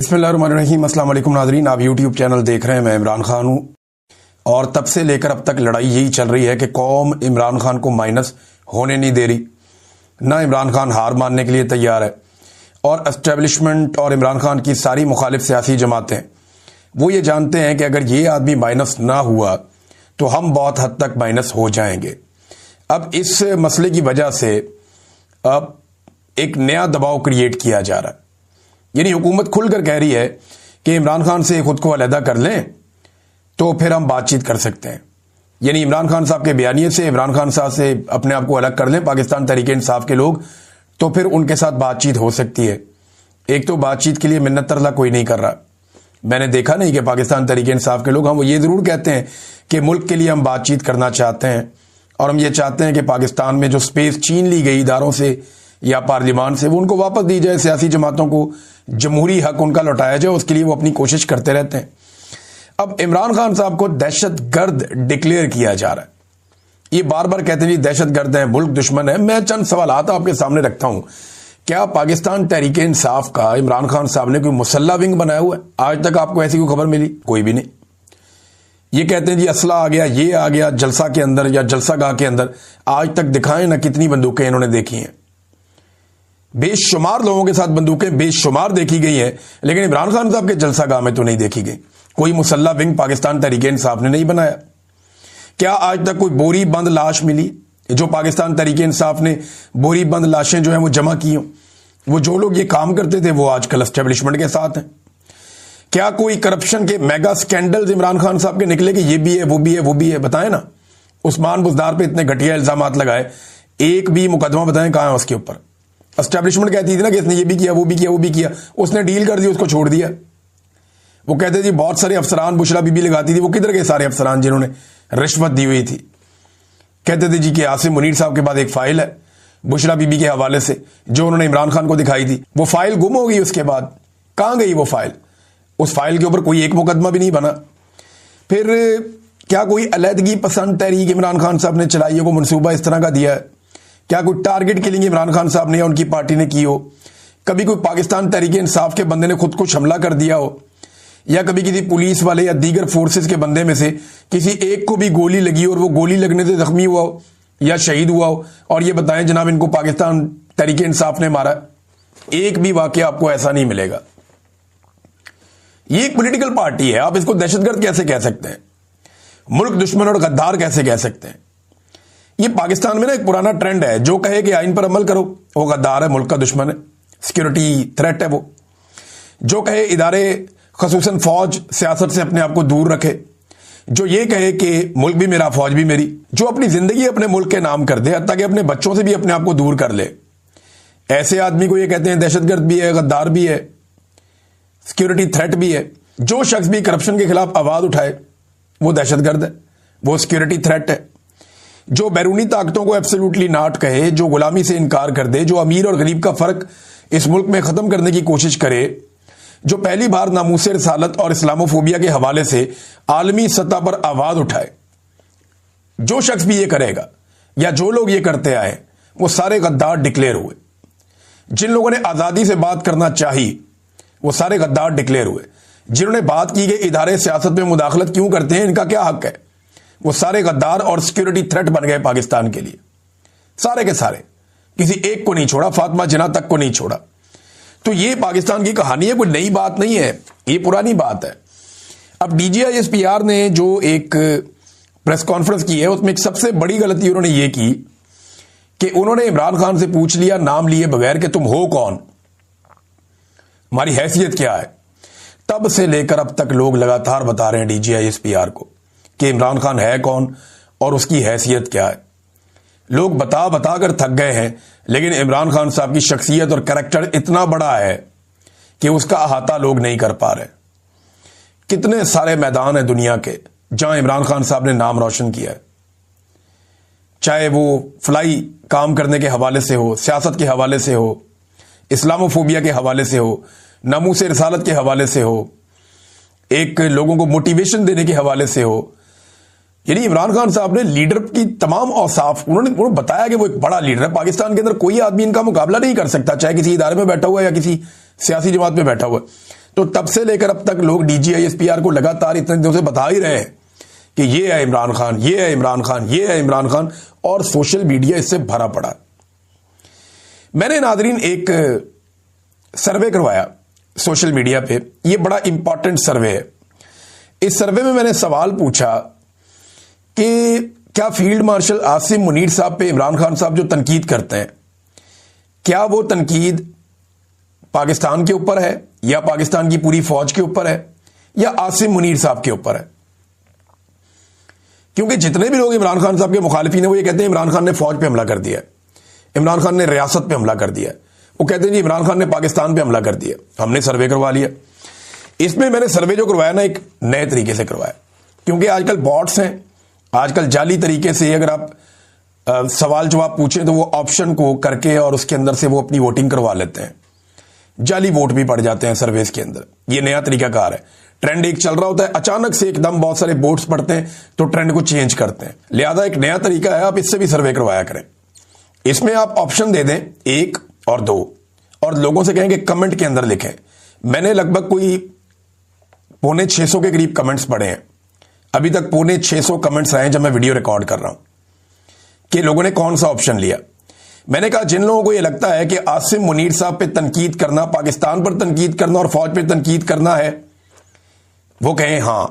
बिस्मिल्लाहिर्रहमानिर्रहीम। अस्सलाम वालेकुम नाज़रीन, आप यूट्यूब चैनल देख रहे हैं। मैं इमरान खान हूँ और तब से लेकर अब तक लड़ाई यही चल रही है कि कौम इमरान खान को माइनस होने नहीं दे रही। ना इमरान खान हार मानने के लिए तैयार है और एस्टेब्लिशमेंट और इमरान खान की सारी मुखालिफ सियासी जमातें वो ये जानते हैं कि अगर ये आदमी माइनस ना हुआ तो हम बहुत हद तक माइनस हो जाएंगे। अब इस मसले की वजह से अब एक नया दबाव क्रिएट किया जा रहा है, यानी हुकूमत खुलकर कह रही है कि इमरान खान से खुद को अलहदा कर लें तो फिर हम बातचीत कर सकते हैं। यानी इमरान खान साहब के बयानिए से इमरान खान साहब से अपने आप को अलग कर लें पाकिस्तान तहरीक इंसाफ के लोग, तो फिर उनके साथ बातचीत हो सकती है। एक तो बातचीत के लिए मिन्नत तरला कोई नहीं कर रहा। मैंने देखा नहीं कि पाकिस्तान तहरीक इंसाफ के लोग, हम वो ये जरूर कहते हैं कि मुल्क के लिए हम बातचीत करना चाहते हैं और हम ये चाहते हैं कि पाकिस्तान में जो स्पेस छीन ली गई इदारों से या पार्लियामान से वो उनको वापस दी जाए, सियासी जमातों को जमहूरी हक उनका लौटाया जाए, उसके लिए वो अपनी कोशिश करते रहते हैं। अब इमरान खान साहब को दहशतगर्द डिक्लेयर किया जा रहा है। ये बार बार कहते हैं जी दहशतगर्द है, मुल्क दुश्मन है। मैं चंद सवालात आपके सामने रखता हूं। क्या पाकिस्तान तहरीक इंसाफ का इमरान खान साहब ने कोई मुसल्ला विंग बनाया हुआ है? आज तक आपको ऐसी कोई खबर मिली? कोई भी नहीं। ये कहते हैं जी असला आ गया, ये आ गया जलसा के अंदर या जलसा गाह के अंदर। आज तक दिखाएं ना कितनी बंदूकें इन्होंने देखी हैं। बेशुमार लोगों के साथ बंदूकें बेशुमार देखी गई हैं, लेकिन इमरान खान साहब के जलसा गाह में तो नहीं देखी गई। कोई मुसल्ला विंग पाकिस्तान तहरीक इंसाफ ने नहीं बनाया। क्या आज तक कोई बोरी बंद लाश मिली जो पाकिस्तान तहरीक इंसाफ ने बोरी बंद लाशें जो हैं वो जमा की हों? वो जो लोग ये काम करते थे वो आजकल एस्टेब्लिशमेंट के साथ हैं। क्या कोई करप्शन के मेगा स्कैंडल्स इमरान खान साहब के निकले कि ये भी है वो भी है वो भी है? बताएं ना। उस्मान बुज़दार पे इतने घटिया इल्जामात लगाए, एक भी मुकदमा बताएं कहां है उसके ऊपर? एस्टेब्लिशमेंट कहती थी ना कि इसने ये भी किया वो भी किया वो भी किया, उसने डील कर दी, उसको छोड़ दिया। वो कहते थे बहुत सारे अफसरान, बुशरा बीबी लगाती थी, वो किधर गए सारे अफसरान जिन्होंने रिश्वत दी हुई थी? कहते थे जी कि आसिम मुनीर साहब के बाद एक फाइल है बुशरा बीबी के हवाले से जो उन्होंने इमरान खान को दिखाई थी, वो फाइल गुम हो गई। उसके बाद कहां गई वो फाइल? उस फाइल के ऊपर कोई एक मुकदमा भी नहीं बना। फिर क्या कोई अलहदगी पसंद तहरीक इमरान खान साहब ने चलाई हो, को मनसूबा इस तरह का दिया है? क्या कोई टारगेट किलिंग इमरान खान साहब ने या उनकी पार्टी ने की हो? कभी कोई पाकिस्तान तहरीक इंसाफ के बंदे ने खुद को हमला कर दिया हो, या कभी किसी पुलिस वाले या दीगर फोर्सेस के बंदे में से किसी एक को भी गोली लगी और वो गोली लगने से जख्मी हुआ हो या शहीद हुआ हो और ये बताएं जनाब इनको पाकिस्तान तहरीक इंसाफ ने मारा? एक भी वाकया आपको ऐसा नहीं मिलेगा। ये एक पॉलिटिकल पार्टी है, आप इसको दहशतगर्द कैसे कह सकते हैं? मुल्क दुश्मन और गद्दार कैसे कह सकते हैं? ये पाकिस्तान में ना एक पुराना ट्रेंड है, जो कहे कि आइन पर अमल करो वो गद्दार है, मुल्क का दुश्मन है, सिक्योरिटी थ्रेट है। वो जो कहे इदारे खसूसन फौज सियासत से अपने आप को दूर रखे, जो ये कहे कि मुल्क भी मेरा फौज भी मेरी, जो अपनी जिंदगी अपने मुल्क के नाम कर दे ताकि अपने बच्चों से भी अपने आप को दूर कर ले, ऐसे आदमी को ये कहते हैं दहशतगर्द भी है, गद्दार भी है, सिक्योरिटी थ्रेट भी है। जो शख्स भी करप्शन के खिलाफ आवाज उठाए वो दहशतगर्द है, वो सिक्योरिटी थ्रेट है। जो बैरूनी ताकतों को एब्सोल्युटली नॉट कहे, जो गुलामी से इनकार कर दे, जो अमीर और गरीब का फर्क इस मुल्क में खत्म करने की कोशिश करे, जो पहली बार नामूस रिसालत और इस्लामोफोबिया के हवाले से आलमी सतह पर आवाज उठाए, जो शख्स भी ये करेगा या जो लोग ये करते आए वो सारे गद्दार डिक्लेयर हुए। जिन लोगों ने आजादी से बात करना चाहिए वो सारे गद्दार डिक्लेयर हुए। जिन्होंने बात की कि इदारे सियासत में मुदाखलत क्यों करते हैं, इनका क्या हक है, वो सारे गद्दार और सिक्योरिटी थ्रेट बन गए पाकिस्तान के लिए। सारे के सारे, किसी एक को नहीं छोड़ा, फातिमा जिन्ना तक को नहीं छोड़ा। तो ये पाकिस्तान की कहानी है, कोई नई बात नहीं है, ये पुरानी बात है। अब DGISPR ने जो एक प्रेस कॉन्फ्रेंस की है उसमें एक सबसे बड़ी गलती उन्होंने ये की कि उन्होंने इमरान खान से पूछ लिया नाम लिए बगैर कि तुम हो कौन, हमारी हैसियत क्या है। तब से लेकर अब तक लोग लगातार बता रहे हैं DGISPR को कि इमरान खान है कौन और उसकी हैसियत क्या है। लोग बता बता कर थक गए हैं, लेकिन इमरान खान साहब की शख्सियत और कैरेक्टर इतना बड़ा है कि उसका अहाता लोग नहीं कर पा रहे। कितने सारे मैदान हैं दुनिया के जहां इमरान खान साहब ने नाम रोशन किया है, चाहे वो फ्लाई काम करने के हवाले से हो, सियासत के हवाले से हो, इस्लामोफोबिया के हवाले से हो, नामूस रिसालत के हवाले से हो, एक लोगों को मोटिवेशन देने के हवाले से हो। यानी इमरान खान साहब ने लीडर की तमाम औसाफ उन्होंने बताया कि वो एक बड़ा लीडर है। पाकिस्तान के अंदर कोई आदमी इनका मुकाबला नहीं कर सकता, चाहे किसी इदारे में बैठा हुआ है या किसी सियासी जमात में बैठा हुआ है। तो तब से लेकर अब तक लोग DGISPR को लगातार इतने दिनों से बता ही रहे हैं कि ये है इमरान खान, ये है इमरान खान, ये है इमरान खान, और सोशल मीडिया इससे भरा पड़ा। मैंने नादरीन एक सर्वे करवाया सोशल मीडिया पे, ये बड़ा इंपॉर्टेंट सर्वे है। इस सर्वे में मैंने सवाल पूछा कि क्या फील्ड मार्शल आसिम मुनीर साहब पे इमरान खान साहब जो तनकीद करते हैं, क्या वो तनकीद पाकिस्तान के ऊपर है या पाकिस्तान की पूरी फौज के ऊपर है या आसिम मुनीर साहब के ऊपर है? क्योंकि जितने भी लोग इमरान खान साहब के मुखालिफिन हैं वो ये कहते हैं इमरान खान ने फौज पे हमला कर दिया, इमरान खान ने रियासत पे हमला कर दिया। वो कहते हैं जी इमरान खान ने पाकिस्तान पे हमला कर दिया। हमने सर्वे करवा लिया। इसमें मैंने सर्वे जो करवाया ना एक नए तरीके से करवाया, क्योंकि आजकल बॉट्स हैं, आजकल जाली तरीके से अगर आप सवाल जवाब पूछें तो वो ऑप्शन को करके और उसके अंदर से वो अपनी वोटिंग करवा लेते हैं, जाली वोट भी पड़ जाते हैं सर्वेस के अंदर। ये नया तरीकाकार है। ट्रेंड एक चल रहा होता है, अचानक से एकदम बहुत सारे वोट्स पड़ते हैं तो ट्रेंड को चेंज करते हैं। लिहाजा एक नया तरीका है, आप इससे भी सर्वे करवाया करें। इसमें आप ऑप्शन दे दें 1 और 2 और लोगों से कहें कि कमेंट के अंदर लिखें। मैंने लगभग कोई 650 के करीब कमेंट्स पढ़े हैं, अभी तक 650 कमेंट्स आए हैं जब मैं वीडियो रिकॉर्ड कर रहा हूं कि लोगों ने कौन सा ऑप्शन लिया। मैंने कहा जिन लोगों को यह लगता है कि आसिम मुनीर साहब पे तनकीद करना, पाकिस्तान पर तनकीद करना और फौज पे तनकीद करना है, वो कहें हां,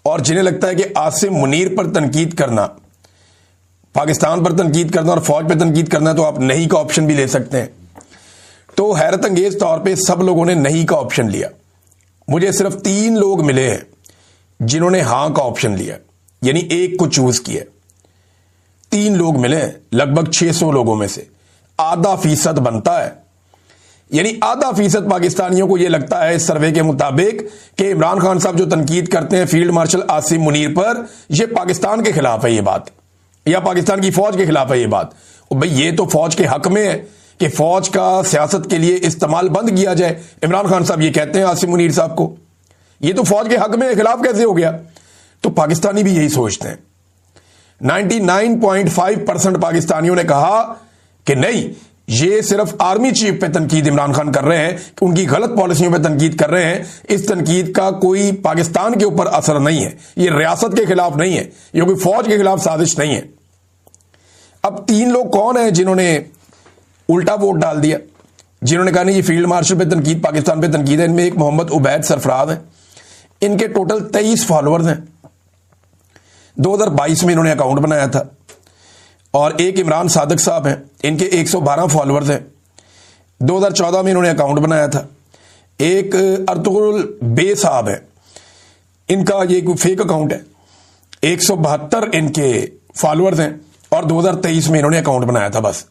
और जिन्हें लगता है कि आसिम मुनीर पर तनकीद करना, पाकिस्तान पर तनकीद करना और फौज पर तनकीद करना, तो आप नहीं का ऑप्शन भी ले सकते हैं। तो हैरत अंगेज तौर पे सब लोगों ने नहीं का ऑप्शन लिया। मुझे सिर्फ 3 लोग मिले हैं जिन्होंने हां का ऑप्शन लिया, यानी 1 को चूज किया। 3 लोग मिले लगभग 600 लोगों में से, आधा फीसद बनता है। यानी आधा फीसद पाकिस्तानियों को यह लगता है इस सर्वे के मुताबिक कि इमरान खान साहब जो तनकीद करते हैं फील्ड मार्शल आसिम मुनीर पर, यह पाकिस्तान के खिलाफ है ये बात, या पाकिस्तान की फौज के खिलाफ है ये बात। और भाई ये तो फौज के हक में है कि फौज का सियासत के लिए इस्तेमाल बंद किया जाए। इमरान खान साहब ये कहते हैं आसिम मुनीर साहब को, ये तो फौज के हक में खिलाफ कैसे हो गया? तो पाकिस्तानी भी यही सोचते हैं। 99.5% पाकिस्तानियों ने कहा कि नहीं, ये सिर्फ आर्मी चीफ पे तनकीद इमरान खान कर रहे हैं, उनकी गलत पॉलिसियों पे तनकीद कर रहे हैं। इस तनकीद का कोई पाकिस्तान के ऊपर असर नहीं है, ये रियासत के खिलाफ नहीं है, ये कोई फौज के खिलाफ साजिश नहीं है। अब 3 लोग कौन है जिन्होंने उल्टा वोट डाल दिया, जिन्होंने कहा नहीं ये फील्ड मार्शल पे तनकीद, पाकिस्तान पे तनकीद है? इनमें एक मोहम्मद उबैद सरफराज है, इनके टोटल 23 फॉलोअर्स हैं। 2022 में इन्होंने अकाउंट बनाया था। और एक इमरान सादिक साहब हैं, इनके 112 फॉलोअर्स हैं। 2014 में इन्होंने अकाउंट बनाया था। एक अर्तुगरुल बे साहब हैं, इनका ये कोई फेक अकाउंट है, 172 इनके फॉलोअर्स हैं और 2023 में इन्होंने अकाउंट बनाया था। बस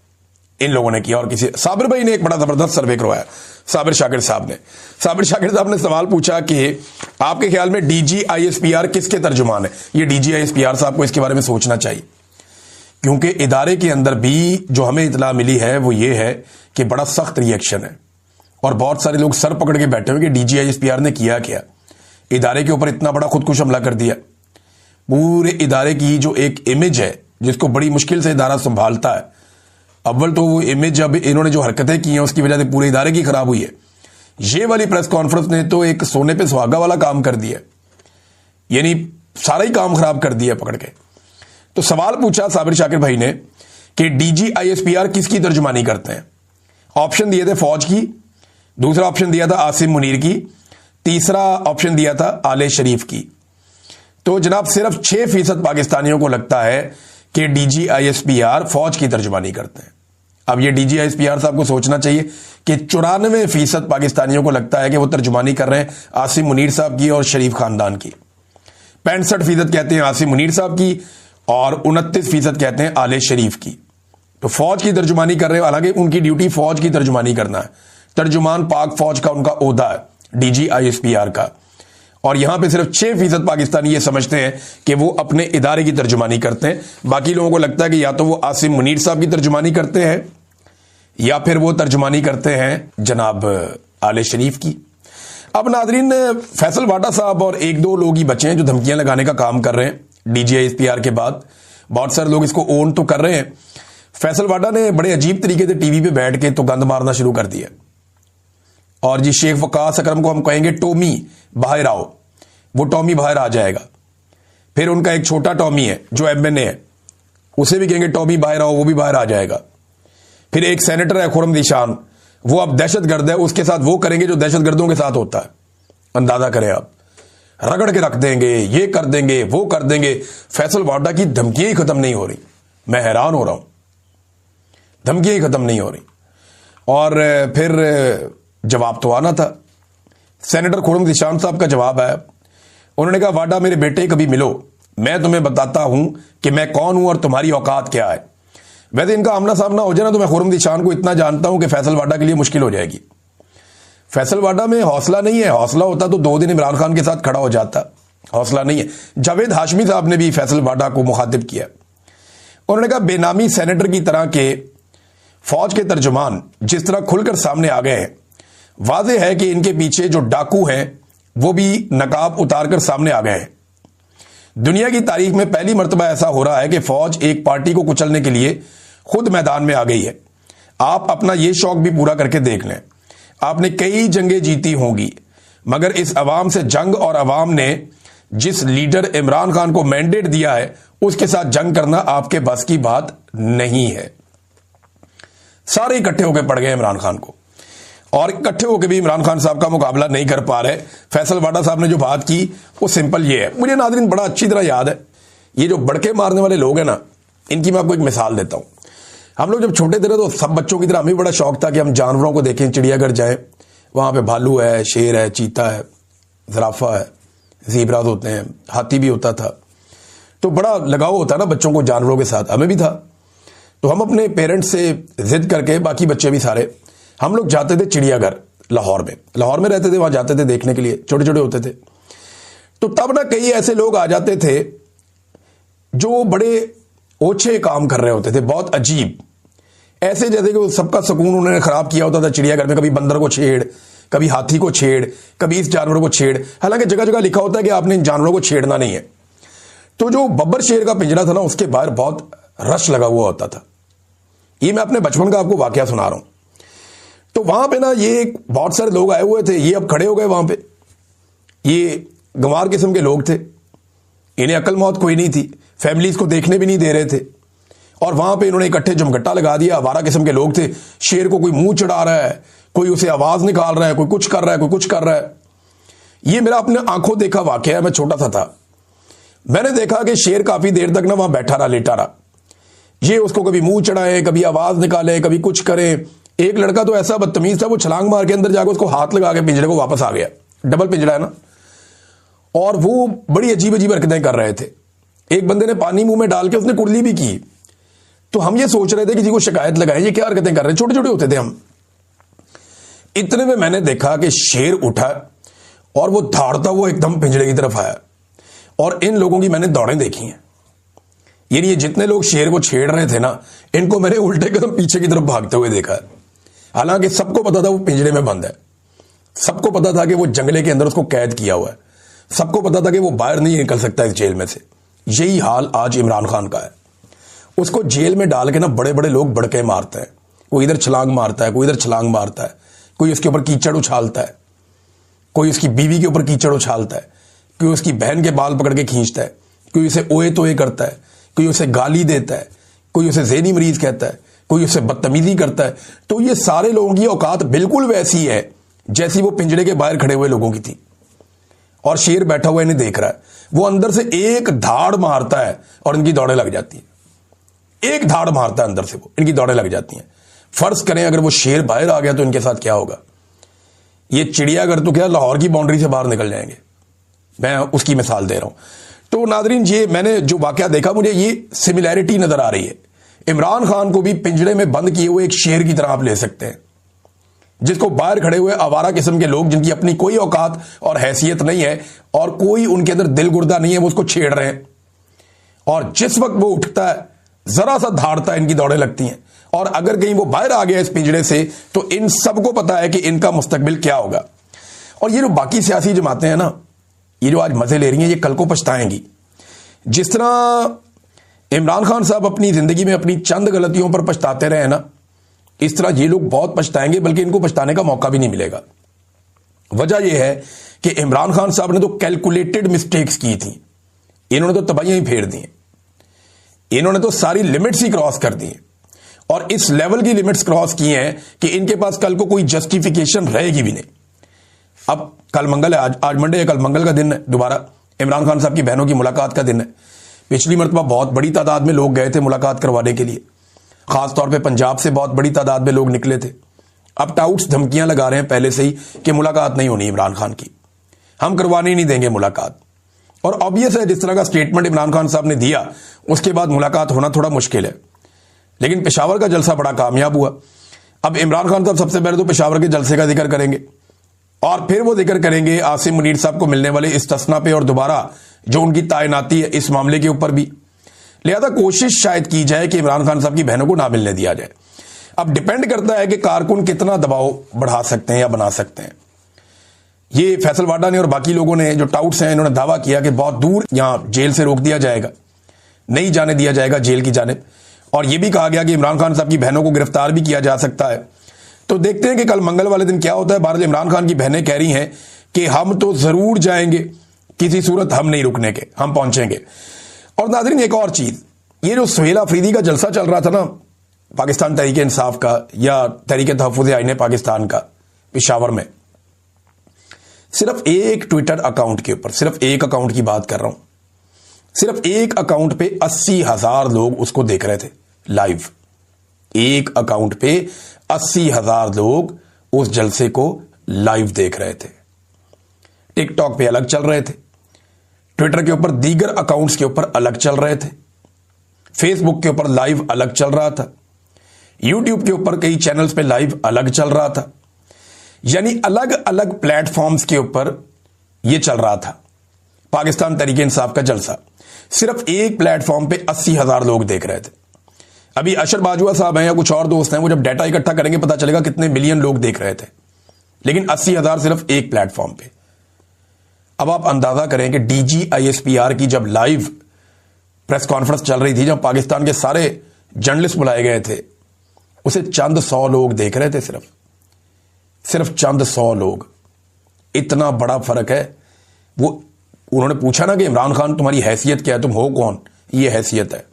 इन लोगों ने किया। और किसी साबिर भाई ने एक बड़ा जबरदस्त सर्वे करवाया, साबिर शाकिर साहब ने सवाल पूछा कि आपके ख्याल में DGISPR किसके तर्जुमान है? ये DGISPR साहब को इसके बारे में सोचना चाहिए, क्योंकि इदारे के अंदर भी जो हमें इतला मिली है वो ये है कि बड़ा सख्त रिएक्शन है और बहुत सारे लोग सर पकड़ के बैठे हुए कि DGISPR ने किया क्या, इदारे के ऊपर इतना बड़ा खुदकुश हमला कर दिया। पूरे इदारे की जो एक इमेज है जिसको बड़ी मुश्किल से इदारा संभालता है, अव्वल तो वो इमेज जब इन्होंने जो हरकतें की हैं उसकी वजह से पूरे इदारे की खराब हुई है। ये वाली प्रेस कॉन्फ्रेंस ने तो एक सोने पे सुहागा वाला काम कर दिया, यानी सारा ही काम खराब कर दिया पकड़ के। तो सवाल पूछा साबिर शाकिर भाई ने कि DGISPR किसकी तर्जुमानी करते हैं? ऑप्शन दिए थे फौज की, दूसरा ऑप्शन दिया था आसिम मुनीर की, तीसरा ऑप्शन दिया था आले शरीफ की। तो जनाब सिर्फ 6% पाकिस्तानियों को लगता है कि DGISPR फौज की तर्जुमानी करते हैं। अब ये DGISPR साहब को सोचना चाहिए कि 94% पाकिस्तानियों को लगता है कि वो तर्जुमानी कर रहे हैं आसिम मुनीर साहब की और शरीफ खानदान की। 65% कहते हैं आसिम मुनीर साहब की और 29% कहते हैं आले शरीफ की। तो फौज की तर्जुमानी कर रहे हैं, हालांकि उनकी ड्यूटी फौज की तर्जुमानी करना है। तर्जुमान पाक फौज का उनका ओहदा है DGISPR का। और यहां पे सिर्फ 6% पाकिस्तानी ये समझते हैं कि वो अपने इदारे की तर्जुमानी करते हैं। बाकी लोगों को लगता है कि या तो वो आसिम मुनीर साहब की तर्जुमानी करते हैं या फिर वो तर्जुमानी करते हैं जनाब आले शरीफ की। अब नाजरीन, फैसल वाडा साहब और 1-2 लोग ही बचे हैं जो धमकियां लगाने का काम कर रहे हैं DGISPR के बाद। बहुत सारे लोग इसको ओन तो कर रहे हैं। फैसल वाडा ने बड़े अजीब तरीके से टीवी पे बैठ के तो गंद मारना शुरू कर दिया। और जी शेख वकास अकरम को हम कहेंगे टॉमी बाहर आओ, वो टॉमी बाहर आ जाएगा। फिर उनका एक छोटा टॉमी है जो एमएनए है, उसे भी कहेंगे टॉमी बाहर आओ, वो भी बाहर आ जाएगा। फिर एक सेनेटर है खुर्रम दिशान, वो अब दहशतगर्द है, उसके साथ वो करेंगे जो दहशतगर्दों के साथ होता है। अंदाजा करें आप, रगड़ के रख देंगे, ये कर देंगे, वो कर देंगे। फैसल वाडा की धमकियां ही खत्म नहीं हो रही, मैं हैरान हो रहा हूं, धमकियां ही खत्म नहीं हो रही। और फिर जवाब तो आना था। सेनेटर खुर्रम दिशान साहब का जवाब है, उन्होंने कहा वाडा मेरे बेटे कभी मिलो, मैं तुम्हें बताता हूं कि मैं कौन हूं और तुम्हारी औकात क्या है। वैसे इनका आमना सामना हो जाए ना तो मैं खुर्रम दिशान को इतना जानता हूं कि फैसल वाडा के लिए मुश्किल हो जाएगी। फैसल वाडा में हौसला नहीं है, हौसला होता तो 2 दिन इमरान खान के साथ खड़ा हो जाता, हौसला नहीं है। जावेद हाशमी साहब ने भी फैसल वाडा को मुखातिब किया, उन्होंने कहा बेनामी सेनेटर की तरह के फौज के तर्जुमान जिस तरह खुलकर सामने आ गए हैं, वाज़ेह है कि इनके पीछे जो डाकू हैं वो भी नकाब उतारकर सामने आ गए हैं। दुनिया की तारीख में पहली मर्तबा ऐसा हो रहा है कि फौज एक पार्टी को कुचलने के लिए खुद मैदान में आ गई है। आप अपना यह शौक भी पूरा करके देख लें, आपने कई जंगें जीती होंगी, मगर इस अवाम से जंग और अवाम ने जिस लीडर इमरान खान को मैंडेट दिया है उसके साथ जंग करना आपके बस की बात नहीं है। सारे इकट्ठे होकर पड़ गए इमरान खान को, और इकट्ठे होकर भी इमरान खान साहब का मुकाबला नहीं कर पा रहे। फैसल वाडा साहब ने जो बात की वो सिंपल ये है, मुझे नाज़रीन बड़ा अच्छी तरह याद है, ये जो बड़के मारने वाले लोग हैं ना, इनकी मैं आपको एक मिसाल देता हूं। हम लोग जब छोटे थे तो सब बच्चों की तरह हमें बड़ा शौक था कि हम जानवरों को देखें, चिड़ियाघर जाएं, वहां पे भालू है, शेर है, चीता है, ज़राफ़ा है, ज़ीब्राज़ होते हैं, हाथी भी होता था। तो बड़ा लगाव होता है ना बच्चों को जानवरों के साथ, हमें भी था। तो हम अपने पेरेंट्स से जिद करके, बाकी बच्चे भी सारे, हम लोग जाते थे चिड़ियाघर लाहौर में रहते थे, वहां जाते थे देखने के लिए, छोटे छोटे होते थे। तो तब ना कई ऐसे लोग आ जाते थे जो बड़े ओछे काम कर रहे होते थे, बहुत अजीब, ऐसे जैसे कि सबका सुकून उन्होंने खराब किया होता था चिड़ियाघर में। कभी बंदर को छेड़, कभी हाथी को छेड़, कभी इस जानवर को छेड़, हालांकि जगह जगह लिखा होता है कि आपने इन जानवरों को छेड़ना नहीं है। तो जो बब्बर शेर का पिंजरा था ना, उसके बाहर बहुत रश लगा हुआ होता था। ये मैं अपने बचपन का आपको वाकया सुना रहा हूं। तो वहां पे ना ये बहुत सारे लोग आए हुए थे, ये अब खड़े हो गए वहां पे, ये गंवार किस्म के लोग थे, इन्हें अकल मौत कोई नहीं थी, फैमिलीज को देखने भी नहीं दे रहे थे, और वहां पे इन्होंने इकट्ठे जमघट्टा लगा दिया। आवारा किस्म के लोग थे, शेर को कोई मुंह चढ़ा रहा है, कोई उसे आवाज निकाल रहा है, कोई कुछ कर रहा है, कोई कुछ कर रहा है। ये मेरा अपने आंखों देखा वाकया है, मैं छोटा सा था, मैंने देखा कि शेर काफी देर तक ना वहां बैठा रहा, लेटा रहा, ये उसको कभी मुंह चढ़ाए, कभी आवाज निकाले, कभी कुछ करे। एक लड़का तो ऐसा बदतमीज था, वो छलांग मार के अंदर जाकर उसको हाथ लगा के पिंजरे को वापस आ गया, डबल पिंजरा है ना, और वो बड़ी अजीब अजीब हरकतें कर रहे थे। एक बंदे ने पानी मुंह में डाल के उसने कुर्ली भी की। तो हम ये सोच रहे थे किसी को शिकायत लगाएं, ये क्या हरकतें कर रहे हैं, छोटे छोटे होते थे हम। इतने में मैंने देखा कि शेर उठा और वो दौड़ता हुआ एकदम पिंजरे की तरफ आया, और इन लोगों की मैंने दौड़ें देखी हैं। यानी ये जितने लोग शेर को छेड़ रहे थे ना, इनको मैंने उल्टे कदम पीछे की तरफ भागते हुए देखा है। हालांकि सबको पता था वो पिंजरे में बंद है, सबको पता था कि वो जंगले के अंदर उसको कैद किया हुआ है, सबको पता था कि वो बाहर नहीं निकल सकता इस जेल में से। यही हाल आज इमरान खान का है। उसको जेल में डाल के ना बड़े बड़े लोग बड़के मारते हैं, कोई इधर छलांग मारता है, कोई इधर छलांग मारता है, कोई उसके ऊपर कीचड़ उछालता है, कोई उसकी बीवी के ऊपर कीचड़ उछालता है, कोई उसकी बहन के बाल पकड़ के खींचता है, कोई उसे ओए तोए करता है, कोई उसे गाली देता है, कोई उसे ज़हनी मरीज कहता है, कोई उसे बदतमीजी करता है। तो ये सारे लोगों की औकात बिल्कुल वैसी है जैसी वो पिंजरे के बाहर खड़े हुए लोगों की थी, और शेर बैठा हुआ इन्हें देख रहा है। वो अंदर से एक धाड़ मारता है और इनकी दौड़ें लग जाती हैं, एक धाड़ मारता है अंदर से, वो इनकी दौड़ें लग जाती हैं। फर्ज करें अगर वो शेर बाहर आ गया तो इनके साथ क्या होगा। ये चिड़ियाघर तो क्या लाहौर की बाउंड्री से बाहर निकल जाएंगे, मैं उसकी मिसाल दे रहा हूं। तो नादरीन, ये मैंने जो वाकया देखा, मुझे ये सिमिलैरिटी नजर आ रही है। इमरान खान को भी पिंजरे में बंद किए हुए एक शेर की तरह आप ले सकते हैं, जिसको बाहर खड़े हुए आवारा किस्म के लोग, जिनकी अपनी कोई औकात और हैसियत नहीं है और कोई उनके अंदर दिल गुर्दा नहीं है, वो उसको छेड़ रहे हैं। और जिस वक्त वो उठता है, जरा सा धाड़ता है, इनकी दौड़ें लगती हैं। और अगर कहीं वो बाहर आ गया इस पिंजरे से, तो इन सबको पता है कि इनका मुस्तकबिल क्या होगा। और ये जो बाकी सियासी जमातें हैं ना, ये जो आज मजे ले रही हैं, ये कल को पछताएंगी। जिस तरह इमरान खान साहब अपनी जिंदगी में अपनी चंद गलतियों पर पछताते रहे ना, इस तरह ये लोग बहुत पछताएंगे, बल्कि इनको पछताने का मौका भी नहीं मिलेगा। वजह यह है कि इमरान खान साहब ने तो कैलकुलेटेड मिस्टेक्स की थी, इन्होंने तो तबाहियां ही फेर दी हैं, इन्होंने तो सारी लिमिट्स ही क्रॉस कर दी हैं और इस लेवल की लिमिट्स क्रॉस की हैं कि इनके पास कल को कोई जस्टिफिकेशन रहेगी भी नहीं। अब कल मंगल है, आज मंडे है, कल मंगल का दिन है, दोबारा इमरान खान साहब की बहनों की मुलाकात का दिन है। पिछली मरतबा बहुत बड़ी तादाद में लोग गए थे मुलाकात करवाने के लिए, खासतौर पे पंजाब से बहुत बड़ी तादाद में लोग निकले थे। अब टाउट्स धमकियां लगा रहे हैं पहले से ही कि मुलाकात नहीं होनी इमरान खान की, हम करवाने ही नहीं देंगे मुलाकात। और ऑब्वियस है जिस तरह का स्टेटमेंट इमरान खान साहब ने दिया उसके बाद मुलाकात होना थोड़ा मुश्किल है। लेकिन पेशावर का जलसा बड़ा कामयाब हुआ। अब इमरान खान साहब सबसे पहले तो पेशावर के जलसे का जिक्र करेंगे और फिर वो जिक्र करेंगे आसिम मुनीर साहब को मिलने वाले इस्तिस्ना पे और दोबारा जो उनकी तैनाती है इस मामले के ऊपर भी। लिहाजा कोशिश शायद की जाए कि इमरान खान साहब की बहनों को ना मिलने दिया जाए। अब डिपेंड करता है कि कारकुन कितना दबाव बढ़ा सकते हैं या बना सकते हैं। ये फैसल वाडा ने और बाकी लोगों ने जो टाउट्स हैं इन्होंने दावा किया कि बहुत दूर यहां जेल से रोक दिया जाएगा, नहीं जाने दिया जाएगा जेल की जानिब। और यह भी कहा गया कि इमरान खान साहब की बहनों को गिरफ्तार भी किया जा सकता है। तो देखते हैं कि कल मंगल वाले दिन क्या होता है। बहरहाल इमरान खान की बहनें कह रही हैं कि हम तो जरूर जाएंगे, किसी सूरत हम नहीं रुकने के, हम पहुंचेंगे। और नाज़रीन एक और चीज, ये जो सुहेल अफरीदी का जलसा चल रहा था ना पाकिस्तान तहरीक इंसाफ का या तहरीक तहफ़्फ़ुज़ आईन पाकिस्तान का पेशावर में, सिर्फ एक ट्विटर अकाउंट के ऊपर, सिर्फ एक अकाउंट की बात कर रहा हूं, सिर्फ एक अकाउंट पे 80,000 लोग उसको देख रहे थे लाइव। एक अकाउंट पे 80,000 लोग उस जलसे को लाइव देख रहे थे। टिकटॉक पे अलग चल रहे थे, ट्विटर के ऊपर दीगर अकाउंट्स के ऊपर अलग चल रहे थे, फेसबुक के ऊपर लाइव अलग चल रहा था, यूट्यूब के ऊपर कई चैनल्स पे लाइव अलग चल रहा था। यानी अलग अलग प्लेटफॉर्म्स के ऊपर यह चल रहा था पाकिस्तान तहरीक इंसाफ का जलसा। सिर्फ एक प्लेटफॉर्म पे 80,000 लोग देख रहे थे। अभी अशर बाजवा साहब हैं या कुछ और दोस्त हैं, वो जब डाटा इकट्ठा करेंगे पता चलेगा कितने मिलियन लोग देख रहे थे, लेकिन 80,000 सिर्फ एक प्लेटफॉर्म पे। अब आप अंदाजा करें कि DGISPR की जब लाइव प्रेस कॉन्फ्रेंस चल रही थी, जब पाकिस्तान के सारे जर्नलिस्ट बुलाए गए थे, उसे चंद 100 लोग देख रहे थे, सिर्फ चंद 100 लोग। इतना बड़ा फर्क है। वो उन्होंने पूछा ना कि इमरान खान तुम्हारी हैसियत क्या है, तुम हो कौन? ये हैसियत है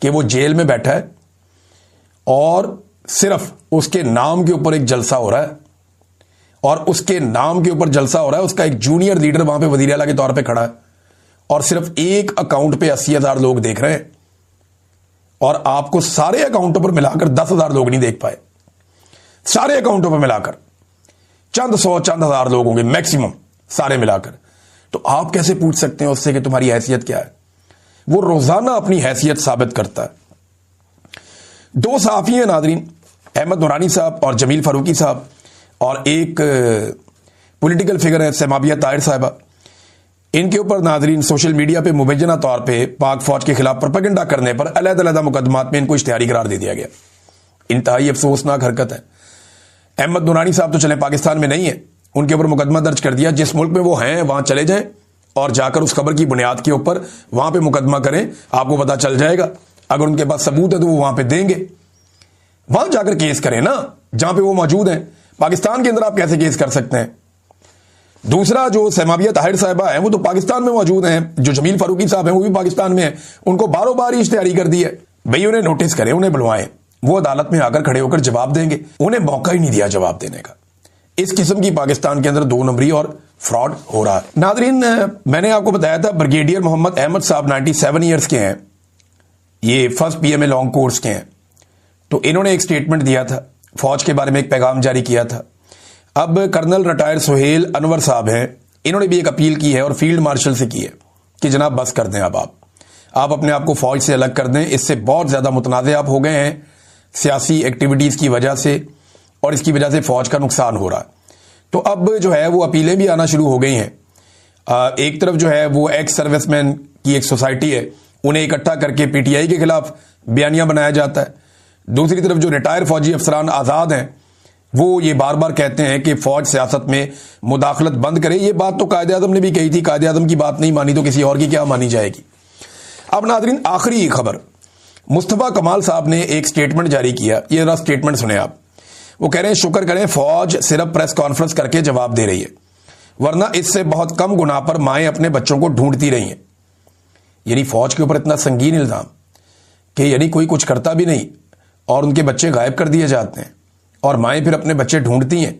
कि वो जेल में बैठा है और सिर्फ उसके नाम के ऊपर एक जलसा हो रहा है, और उसके नाम के ऊपर जलसा हो रहा है, उसका एक जूनियर लीडर वहां पे वजीर आला के तौर पे खड़ा है, और सिर्फ एक अकाउंट पे 80,000 लोग देख रहे हैं। और आपको सारे अकाउंटों पर मिलाकर 10,000 लोग नहीं देख पाए। सारे अकाउंटों पर मिलाकर चंद 100 चंद 1000 लोग होंगे मैक्सिमम, सारे मिलाकर। तो आप कैसे पूछ सकते हैं उससे कि तुम्हारी हैसियत क्या है? वो रोजाना अपनी हैसियत साबित करता है। दो सहाफी हैं नाज़रीन, अहमद नूरानी साहब और जमील फारूकी साहब, और एक पॉलिटिकल फिगर है समाबिया ताहिर साहिबा। इनके ऊपर नाज़रीन सोशल मीडिया पे मुबैना तौर पे पाक फौज के खिलाफ प्रोपेगेंडा करने पर अलग-अलग मुकदमात में इनको इश्तिहारी करार दे दिया गया। इंतहाई अफसोसनाक हरकत है। अहमद नूरानी साहब तो चले पाकिस्तान में नहीं है, उनके ऊपर मुकदमा दर्ज कर दिया। जिस मुल्क में वो हैं वहां चले जाएं और जाकर उस खबर की बुनियाद के ऊपर वहां पे मुकदमा करें, आपको पता चल जाएगा। अगर उनके पास सबूत है तो वो वहां पे देंगे, वहां जाकर केस करें ना, जहां पे वो मौजूद हैं। पाकिस्तान के अंदर आप कैसे केस कर सकते हैं? दूसरा जो समाबिया ताहिर साहिबा है वो तो पाकिस्तान में मौजूद हैं, जो जमील फारूकी साहब हैं वो भी पाकिस्तान में हैं। उनको बारों बार इश्तिहारी कर दी है, भाई उन्हें नोटिस करें, उन्हें बुलवाएं, वो अदालत में आकर खड़े होकर जवाब देंगे। उन्हें मौका ही नहीं दिया जवाब देने का। इस किस्म की पाकिस्तान के अंदर 2 नंबरी और फ्रॉड हो रहा है। नाज़रीन मैंने आपको बताया था ब्रिगेडियर मोहम्मद अहमद साहब 97 ईयर्स के हैं, ये फर्स्ट PMA लॉन्ग कोर्स के हैं। तो इन्होंने एक स्टेटमेंट दिया था, फौज के बारे में एक पैगाम जारी किया था। अब कर्नल रिटायर्ड सुहेल अनवर साहब हैं, इन्होंने भी एक अपील की है और फील्ड मार्शल से की है कि जनाब बस कर दें, अब आप अपने आप को फौज से अलग कर दें। इससे बहुत ज्यादा मुतनाज़ आप हो गए हैं सियासी एक्टिविटीज की वजह से, और इसकी वजह से फौज का नुकसान हो रहा है। तो अब जो है वो अपीलें भी आना शुरू हो गई हैं। एक तरफ जो है वो एक्स सर्विसमैन की एक सोसाइटी है, उन्हें इकट्ठा करके PTI के खिलाफ बयानिया बनाया जाता है। दूसरी तरफ जो रिटायर फौजी अफसरान आज़ाद हैं वो ये बार बार कहते हैं कि फौज सियासत में मुदाखलत बंद करे। ये बात तो कायदे आज़म ने भी कही थी, कायदे आज़म की बात नहीं मानी तो किसी और की क्या मानी जाएगी। अब नाज़रीन आखिरी खबर, मुस्तफा कमाल साहब ने एक स्टेटमेंट जारी किया। ये जरा स्टेटमेंट सुने आप। वो कह रहे हैं शुक्र करें फौज सिर्फ प्रेस कॉन्फ्रेंस करके जवाब दे रही है, वरना इससे बहुत कम गुना पर माएं अपने बच्चों को ढूंढती रही हैं। यानी फौज के ऊपर इतना संगीन इल्जाम कि यानी कोई कुछ करता भी नहीं और उनके बच्चे गायब कर दिए जाते हैं और माएं फिर अपने बच्चे ढूंढती हैं।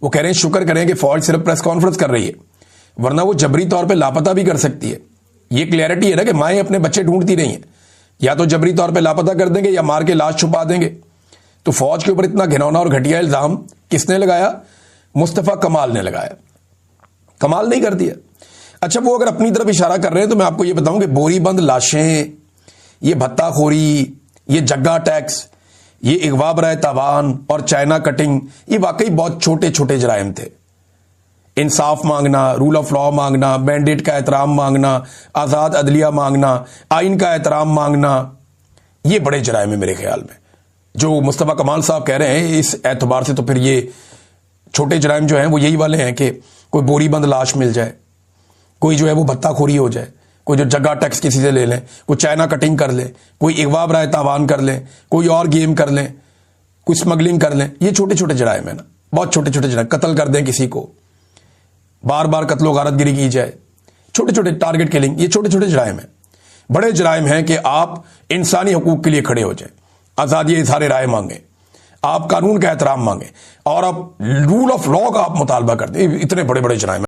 वो कह रहे हैं शुक्र करें कि फौज सिर्फ प्रेस कॉन्फ्रेंस कर रही है, वरना वो जबरी तौर पे लापता भी कर सकती है। ये क्लैरिटी है ना कि माएं अपने बच्चे ढूंढती रही हैं, या तो जबरी तौर पे लापता कर देंगे या मार के लाश छुपा देंगे। तो फौज के ऊपर इतना घिनौना और घटिया इल्जाम किसने लगाया? मुस्तफा कमाल ने लगाया। कमाल नहीं कर दिया। अच्छा, वो अगर अपनी तरफ इशारा कर रहे हैं तो मैं आपको ये बताऊं कि बोरीबंद लाशें, ये भत्ताखोरी, ये जग्गा टैक्स, ये अगवा बराए तावान और चाइना कटिंग, ये वाकई बहुत छोटे छोटे जराइम थे। इंसाफ मांगना, रूल ऑफ लॉ मांगना, मैंडेट का एहतराम मांगना, आजाद अदलिया मांगना, आइन का एहतराम मांगना, ये बड़े जराइम है मेरे ख्याल में। जो मुस्तफा कमाल साहब कह रहे हैं इस एतबार से तो फिर ये छोटे जराइम जो हैं वो यही वाले हैं कि कोई बोरीबंद लाश मिल जाए, कोई जो है वो भत्ताखोरी हो जाए, कोई जो जगह टैक्स किसी से ले लें, कोई चाइना कटिंग कर ले, कोई अगवा बराए तावान कर ले, कोई और गेम कर लें, कोई स्मगलिंग कर लें। ये छोटे छोटे जराइम है ना, बहुत छोटे छोटे जराइम। कत्ल कर दें किसी को, बार बार कत्लो गारतगिरी की जाए, छोटे छोटे टारगेट किलिंग, ये छोटे छोटे जराइम है। बड़े जराइम हैं कि आप इंसानी हकूक के लिए खड़े हो जाए, आजादी इज़हार राय मांगे, आप कानून का एहतराम मांगे और आप रूल ऑफ लॉ का आप मुतालबा करते हैं। इतने बड़े बड़े जराइम।